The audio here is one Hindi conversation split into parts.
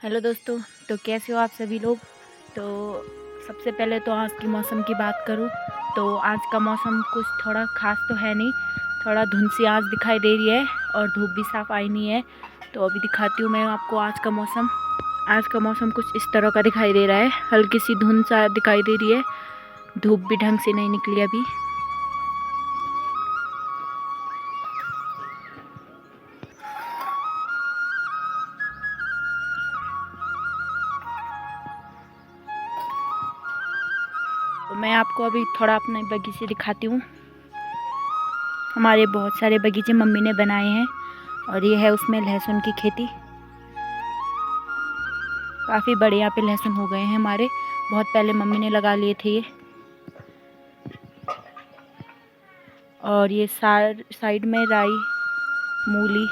हेलो दोस्तों। तो कैसे हो आप सभी लोग। तो सबसे पहले तो आज की मौसम की बात करूं तो आज का मौसम कुछ थोड़ा ख़ास तो है नहीं, थोड़ा धुंध सी आज दिखाई दे रही है और धूप भी साफ आई नहीं है। तो अभी दिखाती हूँ मैं आपको आज का मौसम। आज का मौसम कुछ इस तरह का दिखाई दे रहा है, हल्की सी धुंध सा दिखाई दे रही है, धूप भी ढंग से नहीं निकली अभी। तो मैं आपको अभी थोड़ा अपने बगीचे दिखाती हूँ। हमारे बहुत सारे बगीचे मम्मी ने बनाए हैं और ये है उसमें लहसुन की खेती। काफ़ी बड़े यहाँ पे लहसुन हो गए हैं हमारे, बहुत पहले मम्मी ने लगा लिए थे ये। और ये साइड में राई, मूली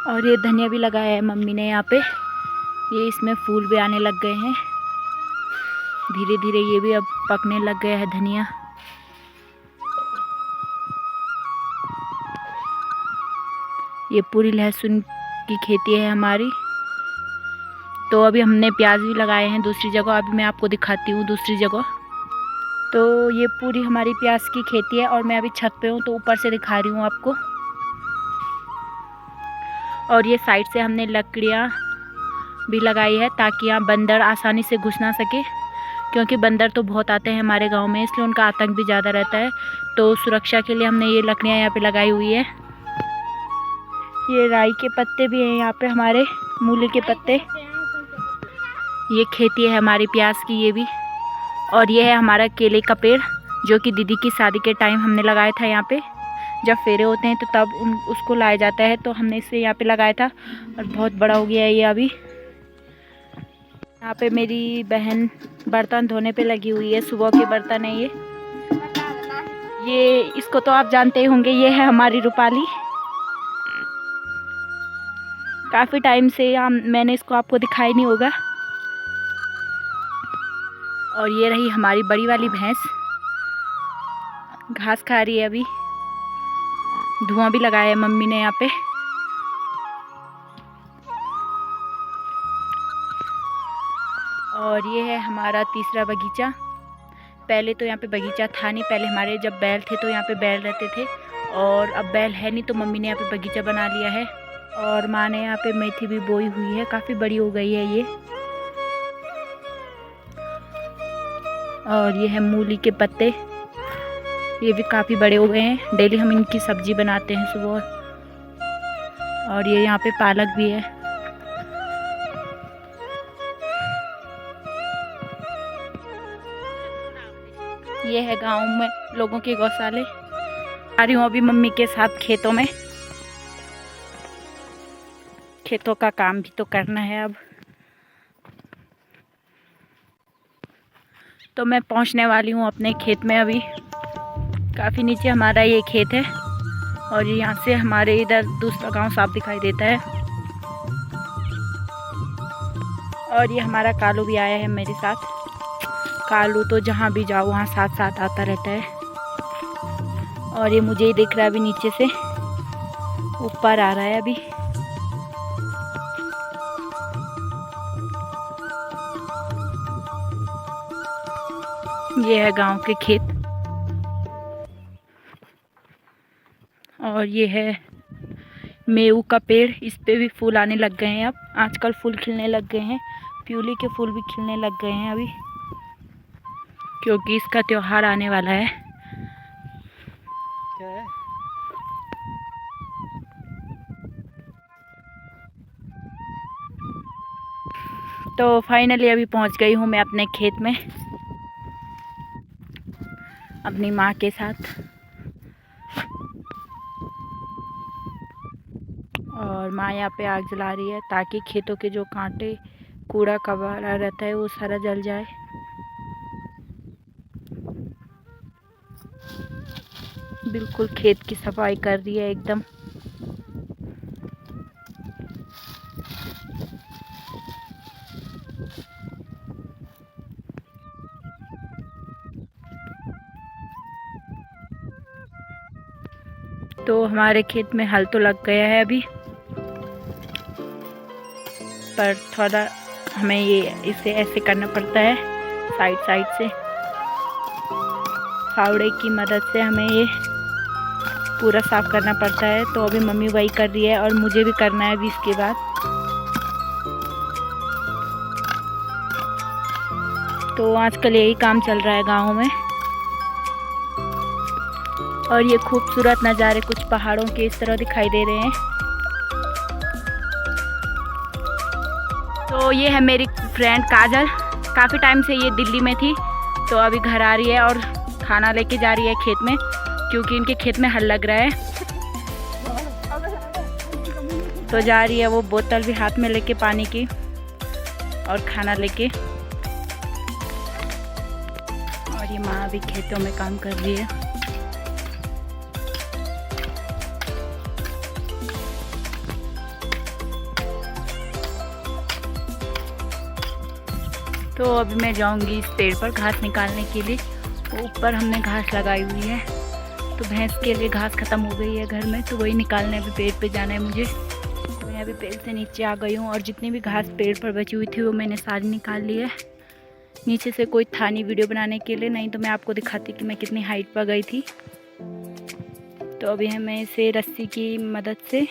और ये धनिया भी लगाया है मम्मी ने यहाँ पे। ये इसमें फूल भी आने लग गए हैं, धीरे धीरे ये भी अब पकने लग गया है धनिया। ये पूरी लहसुन की खेती है हमारी। तो अभी हमने प्याज भी लगाए हैं दूसरी जगह, अभी मैं आपको दिखाती हूँ दूसरी जगह। तो ये पूरी हमारी प्याज की खेती है और मैं अभी छत पे हूँ तो ऊपर से दिखा रही हूँ आपको। और ये साइड से हमने लकड़ियाँ भी लगाई है ताकि यहाँ बंदर आसानी से घुस ना सके, क्योंकि बंदर तो बहुत आते हैं हमारे गांव में, इसलिए उनका आतंक भी ज़्यादा रहता है। तो सुरक्षा के लिए हमने ये लकड़ियाँ यहाँ पे लगाई हुई है। ये राई के पत्ते भी हैं यहाँ पे, हमारे मूली के पत्ते। ये खेती है हमारी प्याज की ये भी। और ये है हमारा केले का पेड़, जो कि दीदी की शादी के टाइम हमने लगाया था यहाँ पे। जब फेरे होते हैं तो तब उसको लाया जाता है, तो हमने इसे यहाँ पे लगाया था और बहुत बड़ा हो गया है ये अभी। यहाँ पे मेरी बहन बर्तन धोने पे लगी हुई है, सुबह के बर्तन है ये इसको तो आप जानते ही होंगे, ये है हमारी रूपाली। काफ़ी टाइम से मैंने इसको आपको दिखाई नहीं होगा। और ये रही हमारी बड़ी वाली भैंस, घास खा रही है अभी। धुआं भी लगाया है मम्मी ने यहाँ पे। और ये है हमारा तीसरा बगीचा। पहले तो यहाँ पे बगीचा था नहीं, पहले हमारे जब बैल थे तो यहाँ पे बैल रहते थे, और अब बैल है नहीं तो मम्मी ने यहाँ पे बगीचा बना लिया है। और माँ ने यहाँ पे मेथी भी बोई हुई है, काफ़ी बड़ी हो गई है ये। और ये है मूली के पत्ते, ये भी काफ़ी बड़े हो गए हैं, डेली हम इनकी सब्जी बनाते हैं सुबह। और ये यहाँ पे पालक भी है। ये है गांव में लोगों के गौशाले। आ रही हूँ अभी मम्मी के साथ खेतों में, खेतों का काम भी तो करना है अब। तो मैं पहुँचने वाली हूँ अपने खेत में अभी। काफ़ी नीचे हमारा ये खेत है और यहाँ से हमारे इधर दूसरा गांव साफ दिखाई देता है। और ये हमारा कालू भी आया है मेरे साथ। कालू तो जहाँ भी जाओ वहाँ साथ साथ आता रहता है। और ये मुझे ही दिख रहा है अभी, नीचे से ऊपर आ रहा है अभी। ये है गांव के खेत। और ये है मेऊ का पेड़, इस पे भी फूल आने लग गए हैं अब, आजकल फूल खिलने लग गए हैं। प्यूली के फूल भी खिलने लग गए हैं अभी, क्योंकि इसका त्योहार आने वाला है। क्या है? तो फाइनली अभी पहुंच गई हूँ मैं अपने खेत में अपनी माँ के साथ। और माँ यहाँ पे आग जला रही है ताकि खेतों के जो कांटे कूड़ा कबाड़ा रहता है वो सारा जल जाए। बिल्कुल खेत की सफाई कर रही है एकदम। तो हमारे खेत में हल तो लग गया है अभी। पर थोड़ा हमें ये इसे ऐसे करना पड़ता है, साइड साइड से फावड़े की मदद से हमें ये पूरा साफ करना पड़ता है। तो अभी मम्मी वही कर रही है और मुझे भी करना है अभी इसके बाद। तो आजकल यही काम चल रहा है गाँव में। और ये खूबसूरत नज़ारे कुछ पहाड़ों के इस तरह दिखाई दे रहे हैं। तो ये है मेरी फ्रेंड काजल, काफ़ी टाइम से ये दिल्ली में थी, तो अभी घर आ रही है और खाना लेके जा रही है खेत में, क्योंकि इनके खेत में हल लग रहा है। तो जा रही है वो बोतल भी हाथ में लेके पानी की और खाना लेके। और ये माँ भी खेतों में काम कर रही है। तो अभी मैं जाऊंगी इस पेड़ पर घास निकालने के लिए। ऊपर हमने घास लगाई हुई है, तो भैंस के लिए घास ख़त्म हो गई है घर में, तो वही निकालने अभी पेड़ पे जाना है मुझे। तो मैं अभी पेड़ से नीचे आ गई हूँ और जितनी भी घास पेड़ पर बची हुई थी वो मैंने सारी निकाल ली है। नीचे से कोई था नहीं वीडियो बनाने के लिए, नहीं तो मैं आपको दिखाती कि मैं कितनी हाइट पर गई थी। तो अभी मैं इसे रस्सी की मदद से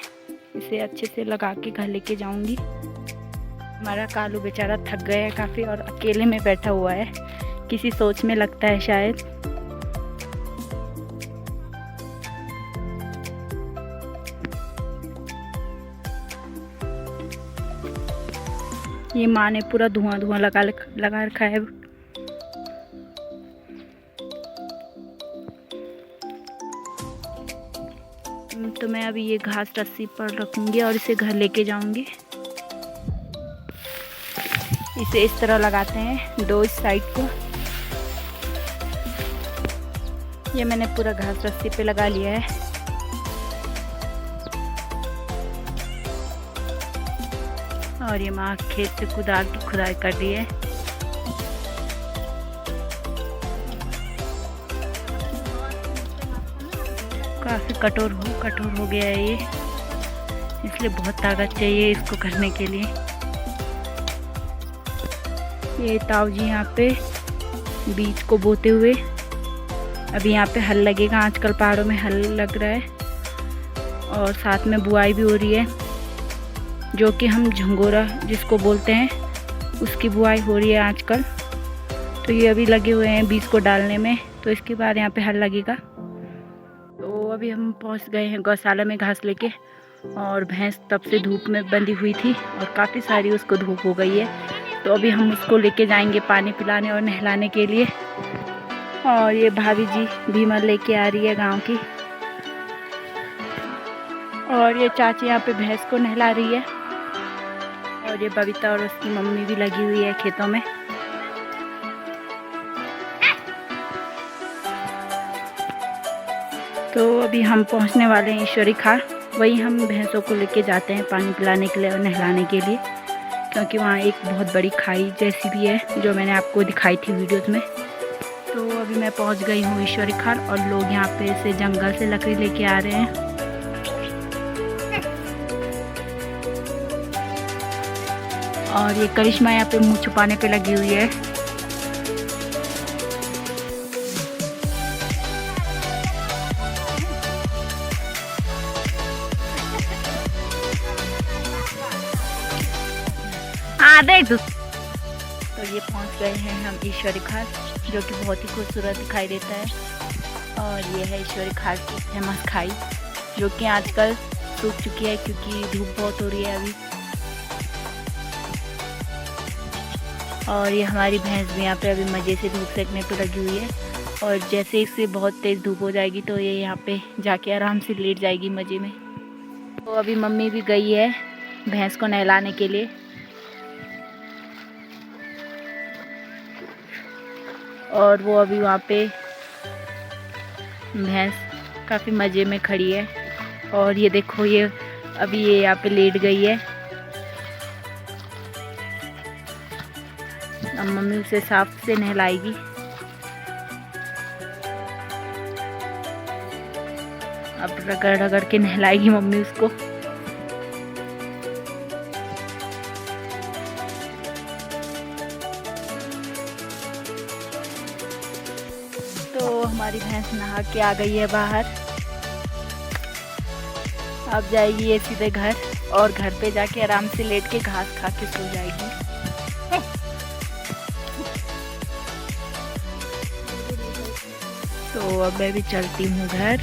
इसे अच्छे से लगा के घर लेके जाऊँगी। हमारा कालू बेचारा थक गया है काफ़ी और अकेले में बैठा हुआ है, किसी सोच में लगता है शायद। ये माँ ने पूरा धुआं धुआं लगा रखा है। तो मैं अभी ये घास रस्सी पर रखूँगी और इसे घर लेके जाऊँगी। इसे इस तरह लगाते हैं दो इस साइड को। ये मैंने पूरा घास रस्सी पे लगा लिया है। और ये माँ खेत से कुदाल की खुदाई कर रही है। काफ़ी कठोर हो गया है ये, इसलिए बहुत ताकत चाहिए इसको करने के लिए। ये ताऊ जी यहाँ पे बीज को बोते हुए, अभी यहाँ पे हल लगेगा। आजकल पहाड़ों में हल लग रहा है और साथ में बुआई भी हो रही है, जो कि हम झंगोरा जिसको बोलते हैं उसकी बुआई हो रही है आजकल। तो ये अभी लगे हुए हैं बीज को डालने में, तो इसके बाद यहाँ पे हल लगेगा। तो अभी हम पहुँच गए हैं गौशाला में घास लेके, और भैंस तब से धूप में बंधी हुई थी और काफ़ी सारी उसको धूप हो गई है। तो अभी हम उसको लेके जाएंगे पानी पिलाने और नहलाने के लिए। और ये भाभी जी भीमल लेके आ रही है गांव की, और ये चाची यहाँ पे भैंस को नहला रही है। और ये बबीता और उसकी मम्मी भी लगी हुई है खेतों में। तो अभी हम पहुँचने वाले हैं ईश्वरी खाल, वही हम भैंसों को लेके जाते हैं पानी पिलाने के लिए और नहलाने के लिए, क्योंकि वहाँ एक बहुत बड़ी खाई जैसी भी है जो मैंने आपको दिखाई थी वीडियोस में। तो अभी मैं पहुँच गई हूँ ईश्वरी खाल, और लोग यहाँ पे से जंगल से लकड़ी लेके आ रहे हैं। और ये करिश्मा यहाँ पे मुँह छुपाने पे लगी हुई है। देख तो ये पहुंच गए हैं हम ईश्वरी खाल, जो कि बहुत ही खूबसूरत दिखाई देता है। और ये है ईश्वरी खाल की फेमस खाई, जो कि आजकल सूख चुकी है क्योंकि धूप बहुत हो रही है अभी। और ये हमारी भैंस भी यहाँ पे अभी मज़े से धूप सेकने पे लगी हुई है, और जैसे इससे बहुत तेज़ धूप हो जाएगी तो ये यहाँ पे जाके आराम से लेट जाएगी मज़े में। तो अभी मम्मी भी गई है भैंस को नहलाने के लिए, और वो अभी वहाँ पे भैंस काफ़ी मज़े में खड़ी है। और ये देखो ये अभी ये यहाँ पे लेट गई है। अब मम्मी उसे साफ से नहलाएगी। अब रगड़ रगड़ के नहलाएगी मम्मी उसको। तो हमारी भैंस नहा के आ गई है बाहर। अब जाएगी ये सीधे घर और घर पे जाके आराम से लेट के घास खा के सो जाएगी। तो अब मैं भी चलती हूँ घर।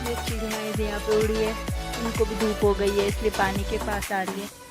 ये चिड़िया यहाँ पे उड़ी है, उनको भी धूप हो गई है इसलिए पानी के पास आ रही है।